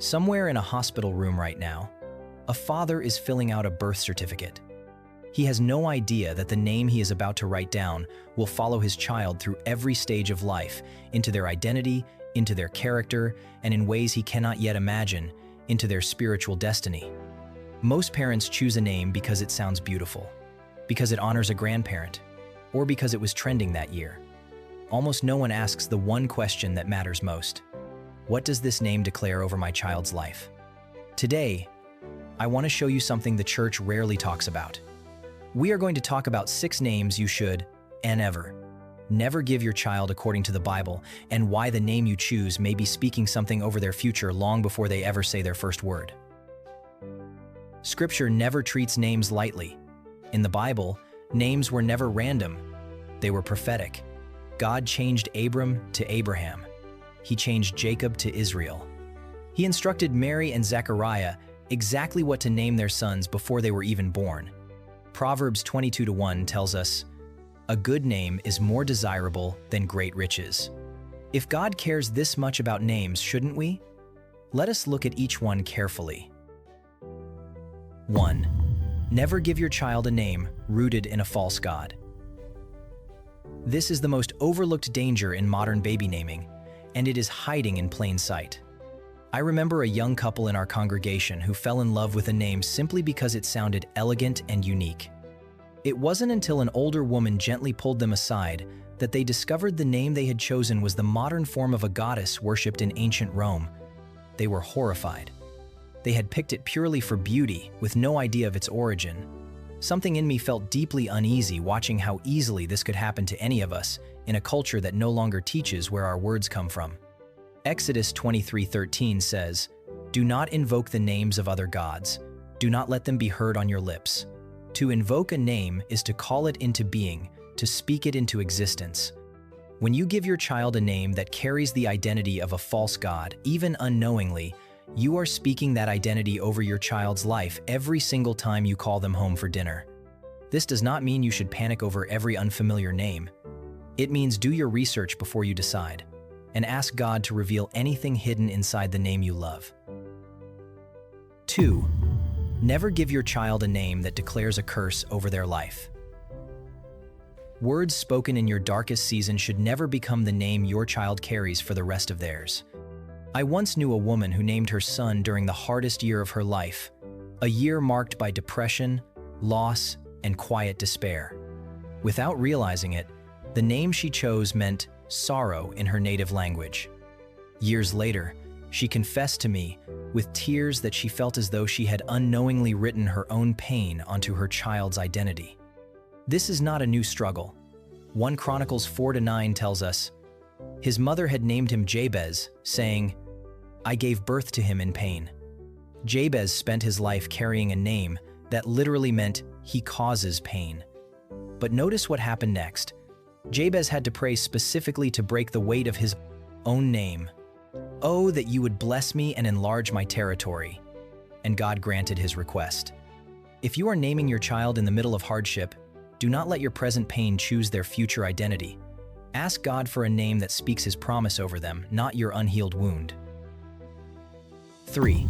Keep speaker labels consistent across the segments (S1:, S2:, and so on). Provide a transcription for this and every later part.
S1: Somewhere in a hospital room right now, a father is filling out a birth certificate. He has no idea that the name he is about to write down will follow his child through every stage of life, into their identity, into their character, and in ways he cannot yet imagine, into their spiritual destiny. Most parents choose a name because it sounds beautiful, because it honors a grandparent, or because it was trending that year. Almost no one asks the one question that matters most. What does this name declare over my child's life? Today, I want to show you something the church rarely talks about. We are going to talk about 6 names you should, and never give your child according to the Bible, and why the name you choose may be speaking something over their future long before they ever say their first word. Scripture never treats names lightly. In the Bible, names were never random. They were prophetic. God changed Abram to Abraham. He changed Jacob to Israel. He instructed Mary and Zechariah exactly what to name their sons before they were even born. Proverbs 22:1 tells us, "A good name is more desirable than great riches." If God cares this much about names, shouldn't we? Let us look at each one carefully. 1. Never give your child a name rooted in a false god. This is the most overlooked danger in modern baby naming, and it is hiding in plain sight. I remember a young couple in our congregation who fell in love with a name simply because it sounded elegant and unique. It wasn't until an older woman gently pulled them aside that they discovered the name they had chosen was the modern form of a goddess worshipped in ancient Rome. They were horrified. They had picked it purely for beauty, with no idea of its origin. Something in me felt deeply uneasy watching how easily this could happen to any of us in a culture that no longer teaches where our words come from. Exodus 23:13 says, "Do not invoke the names of other gods. Do not let them be heard on your lips." To invoke a name is to call it into being, to speak it into existence. When you give your child a name that carries the identity of a false god, even unknowingly, you are speaking that identity over your child's life every single time you call them home for dinner. This does not mean you should panic over every unfamiliar name. It means do your research before you decide, and ask God to reveal anything hidden inside the name you love. 2. Never give your child a name that declares a curse over their life. Words spoken in your darkest season should never become the name your child carries for the rest of theirs. I once knew a woman who named her son during the hardest year of her life, a year marked by depression, loss, and quiet despair. Without realizing it, the name she chose meant sorrow in her native language. Years later, she confessed to me, with tears, that she felt as though she had unknowingly written her own pain onto her child's identity. This is not a new struggle. 1 Chronicles 4-9 tells us, "His mother had named him Jabez, saying, 'I gave birth to him in pain.'" Jabez spent his life carrying a name that literally meant he causes pain. But notice what happened next. Jabez had to pray specifically to break the weight of his own name. "Oh, that you would bless me and enlarge my territory." And God granted his request. If you are naming your child in the middle of hardship, do not let your present pain choose their future identity. Ask God for a name that speaks his promise over them, not your unhealed wound. 3.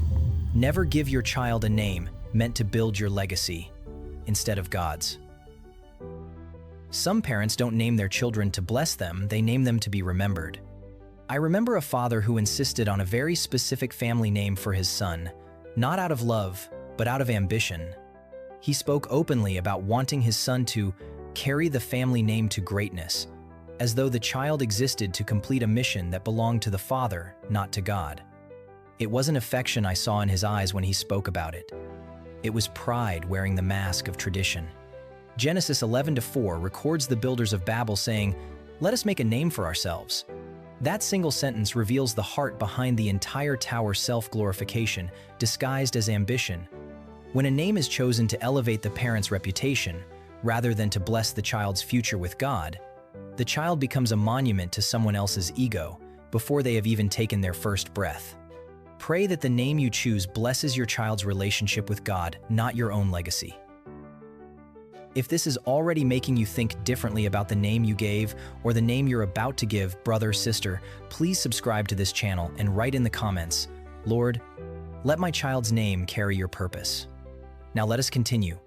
S1: Never give your child a name meant to build your legacy instead of God's. Some parents don't name their children to bless them, they name them to be remembered. I remember a father who insisted on a very specific family name for his son, not out of love, but out of ambition. He spoke openly about wanting his son to carry the family name to greatness, as though the child existed to complete a mission that belonged to the father, not to God. It wasn't affection I saw in his eyes when he spoke about it. It was pride wearing the mask of tradition. Genesis 11:4 records the builders of Babel saying, "Let us make a name for ourselves." That single sentence reveals the heart behind the entire tower's self-glorification, disguised as ambition. When a name is chosen to elevate the parent's reputation, rather than to bless the child's future with God, the child becomes a monument to someone else's ego before they have even taken their first breath. Pray that the name you choose blesses your child's relationship with God, not your own legacy. If this is already making you think differently about the name you gave or the name you're about to give, brother, sister, please subscribe to this channel and write in the comments, Lord, let my child's name carry your purpose. Now let us continue,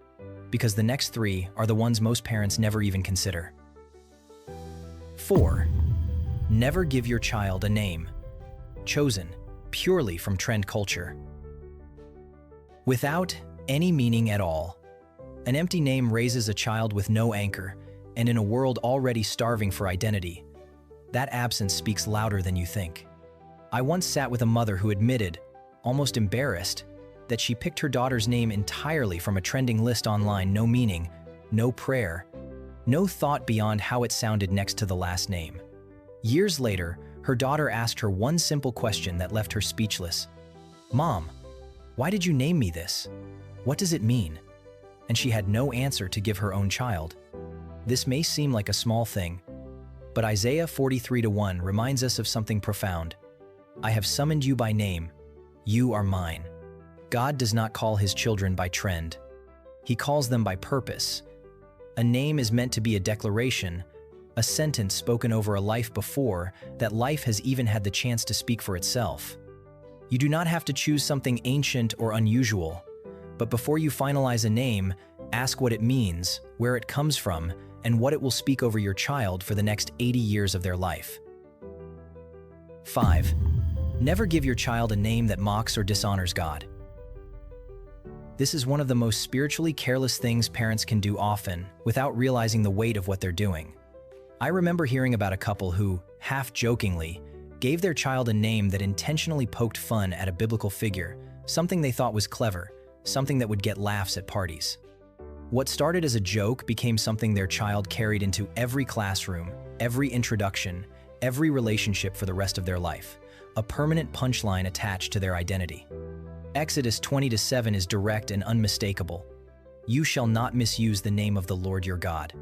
S1: because the next three are the ones most parents never even consider. 4. Never give your child a name chosen purely from trend culture. Without any meaning at all, an empty name raises a child with no anchor, and in a world already starving for identity, that absence speaks louder than you think. I once sat with a mother who admitted, almost embarrassed, that she picked her daughter's name entirely from a trending list online. No meaning, no prayer, no thought beyond how it sounded next to the last name. Years later, her daughter asked her one simple question that left her speechless. "Mom, why did you name me this? What does it mean?" And she had no answer to give her own child. This may seem like a small thing, but Isaiah 43:1 reminds us of something profound. "I have summoned you by name. You are mine." God does not call his children by trend. He calls them by purpose. A name is meant to be a declaration, a sentence spoken over a life before that life has even had the chance to speak for itself. You do not have to choose something ancient or unusual, but before you finalize a name, ask what it means, where it comes from, and what it will speak over your child for the next 80 years of their life. 5. Never give your child a name that mocks or dishonors God. This is one of the most spiritually careless things parents can do often, without realizing the weight of what they're doing. I remember hearing about a couple who, half-jokingly, gave their child a name that intentionally poked fun at a biblical figure, something they thought was clever, something that would get laughs at parties. What started as a joke became something their child carried into every classroom, every introduction, every relationship for the rest of their life, a permanent punchline attached to their identity. Exodus 20:7 is direct and unmistakable. "You shall not misuse the name of the Lord your God."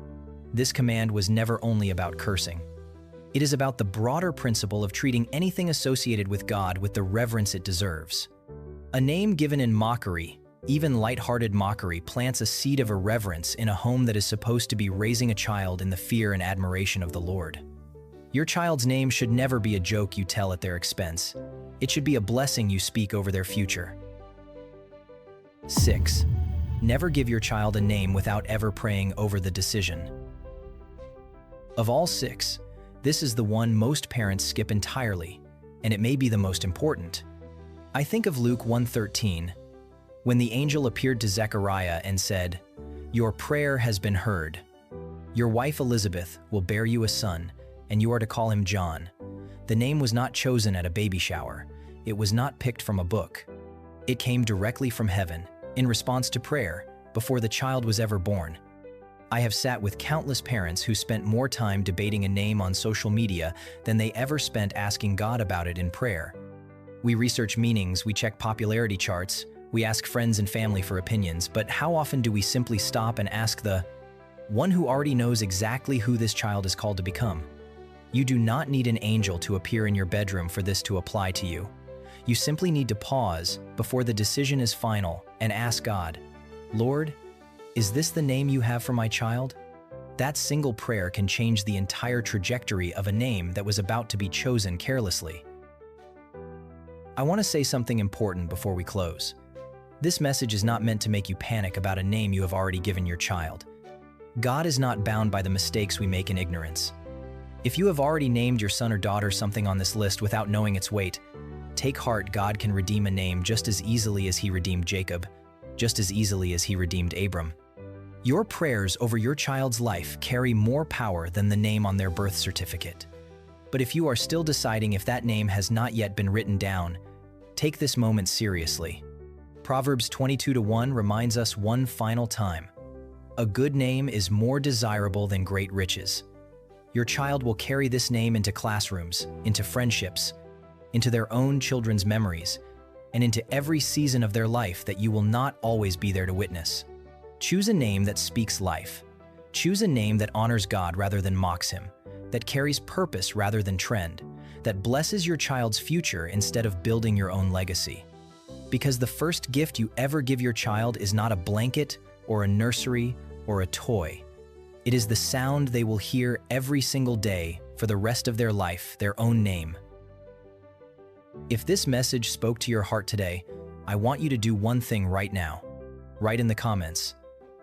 S1: This command was never only about cursing. It is about the broader principle of treating anything associated with God with the reverence it deserves. A name given in mockery, even light-hearted mockery, plants a seed of irreverence in a home that is supposed to be raising a child in the fear and admiration of the Lord. Your child's name should never be a joke you tell at their expense. It should be a blessing you speak over their future. 6. Never give your child a name without ever praying over the decision. Of all 6, this is the one most parents skip entirely, and it may be the most important. I think of Luke 1:13, when the angel appeared to Zechariah and said, "Your prayer has been heard. Your wife Elizabeth will bear you a son, and you are to call him John." The name was not chosen at a baby shower. It was not picked from a book. It came directly from heaven, in response to prayer, before the child was ever born. I have sat with countless parents who spent more time debating a name on social media than they ever spent asking God about it in prayer. We research meanings, we check popularity charts, we ask friends and family for opinions, but how often do we simply stop and ask the one who already knows exactly who this child is called to become? You do not need an angel to appear in your bedroom for this to apply to you. You simply need to pause before the decision is final and ask God, "Lord, is this the name you have for my child?" That single prayer can change the entire trajectory of a name that was about to be chosen carelessly. I want to say something important before we close. This message is not meant to make you panic about a name you have already given your child. God is not bound by the mistakes we make in ignorance. If you have already named your son or daughter something on this list without knowing its weight, take heart. God can redeem a name just as easily as he redeemed Jacob, just as easily as he redeemed Abram. Your prayers over your child's life carry more power than the name on their birth certificate. But if you are still deciding if that name has not yet been written down, take this moment seriously. Proverbs 22:1 reminds us one final time, "A good name is more desirable than great riches." Your child will carry this name into classrooms, into friendships, into their own children's memories, and into every season of their life that you will not always be there to witness. Choose a name that speaks life. Choose a name that honors God rather than mocks him, that carries purpose rather than trend, that blesses your child's future instead of building your own legacy. Because the first gift you ever give your child is not a blanket or a nursery or a toy. It is the sound they will hear every single day for the rest of their life, their own name. If this message spoke to your heart today, I want you to do one thing right now. Write in the comments,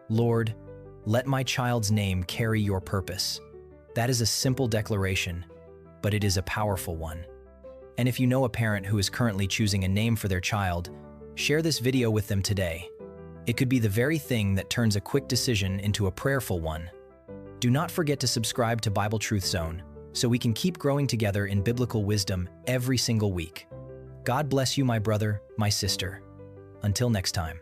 S1: "Lord, let my child's name carry your purpose." That is a simple declaration, but it is a powerful one. And if you know a parent who is currently choosing a name for their child, share this video with them today. It could be the very thing that turns a quick decision into a prayerful one. Do not forget to subscribe to Bible Truth Zone so we can keep growing together in biblical wisdom every single week. God bless you, my brother, my sister. Until next time.